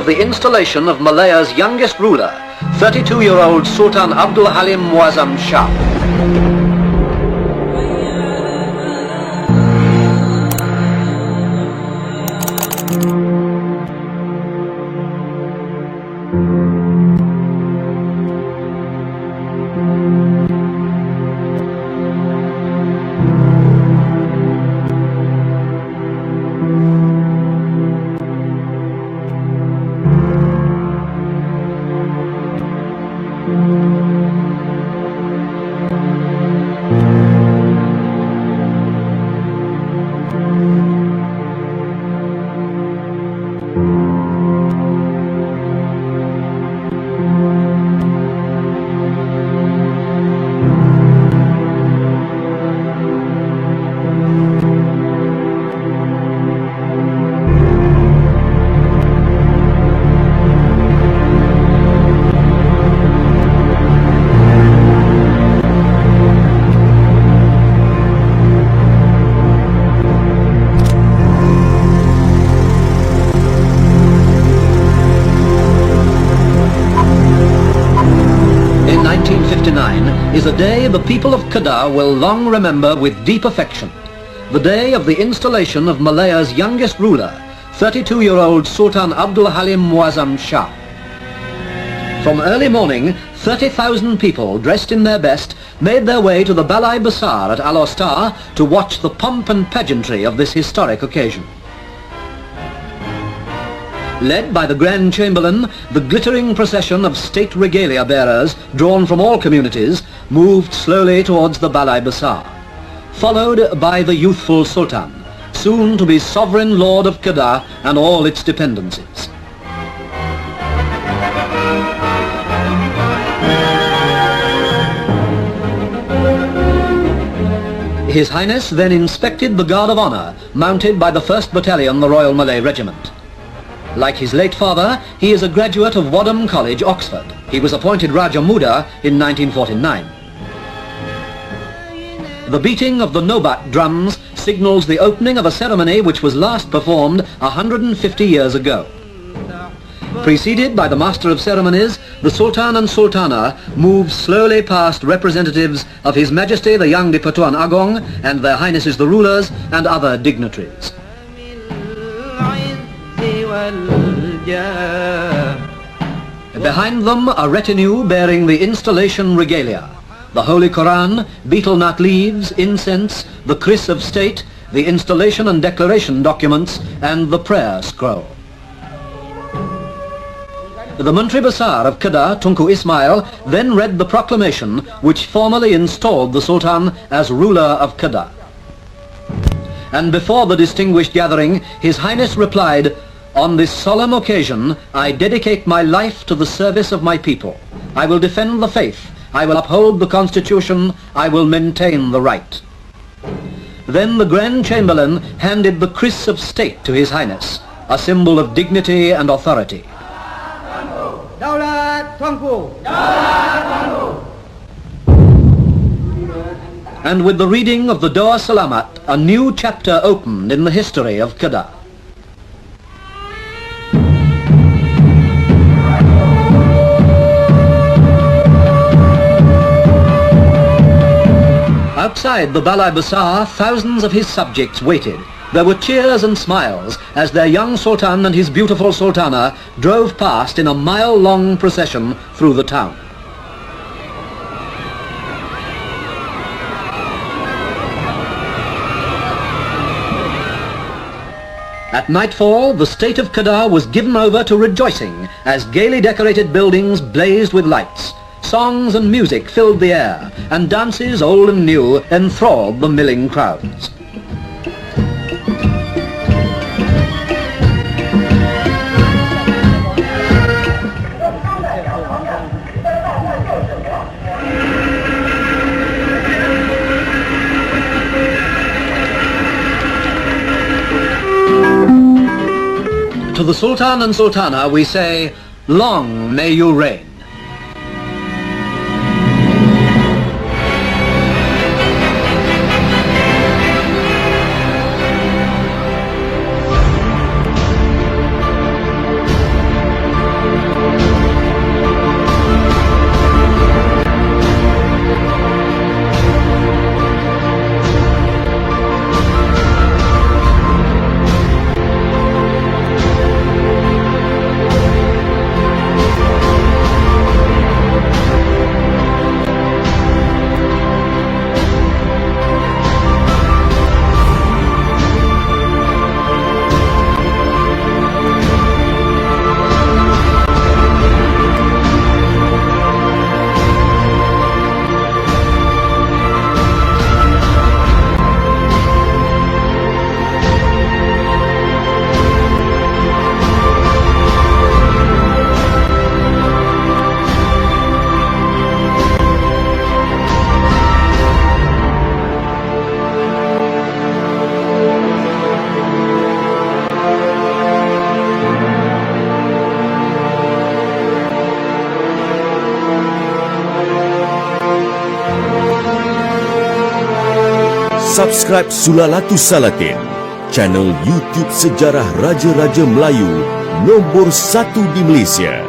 the installation of Malaya's youngest ruler, 32-year-old Sultan Abdul Halim Muazzam Shah. Is a day the people of Kedah will long remember with deep affection. The day of the installation of Malaya's youngest ruler, 32-year-old Sultan Abdul Halim Muazzam Shah. From early morning, 30,000 people dressed in their best made their way to the Balai Besar at Al-Ostar to watch the pomp and pageantry of this historic occasion. Led by the Grand Chamberlain, the glittering procession of state regalia bearers, drawn from all communities, moved slowly towards the Balai Besar, followed by the youthful Sultan, soon to be sovereign lord of Kedah and all its dependencies. His Highness then inspected the Guard of Honour, mounted by the 1st Battalion, the Royal Malay Regiment. Like his late father, he is a graduate of Wadham College, Oxford. He was appointed Raja Muda in 1949. The beating of the Nobat drums signals the opening of a ceremony which was last performed 150 years ago. Preceded by the Master of Ceremonies, the Sultan and Sultana moved slowly past representatives of His Majesty the young Pertuan Agong and Their Highnesses the rulers and other dignitaries. Behind them a retinue bearing the installation regalia, the Holy Quran, betel nut leaves, incense, the Kris of State, the installation and declaration documents, and the prayer scroll. The Menteri Besar of Kedah, Tunku Ismail, then read the proclamation which formally installed the Sultan as ruler of Kedah. And before the distinguished gathering, His Highness replied, "On this solemn occasion, I dedicate my life to the service of my people. I will defend the faith, I will uphold the Constitution, I will maintain the right." Then the Grand Chamberlain handed the Kris of State to His Highness, a symbol of dignity and authority. And with the reading of the Doa Salamat, a new chapter opened in the history of Kedah. Outside the Balai Besar, thousands of his subjects waited. There were cheers and smiles as their young Sultan and his beautiful Sultana drove past in a mile-long procession through the town. At nightfall, the state of Kedah was given over to rejoicing as gaily decorated buildings blazed with lights. Songs and music filled the air, and dances old and new enthralled the milling crowds. To the Sultan and Sultana we say, "Long may you reign." Subscribe Sulalatu Salatin, channel YouTube sejarah Raja-Raja Melayu nombor 1 di Malaysia.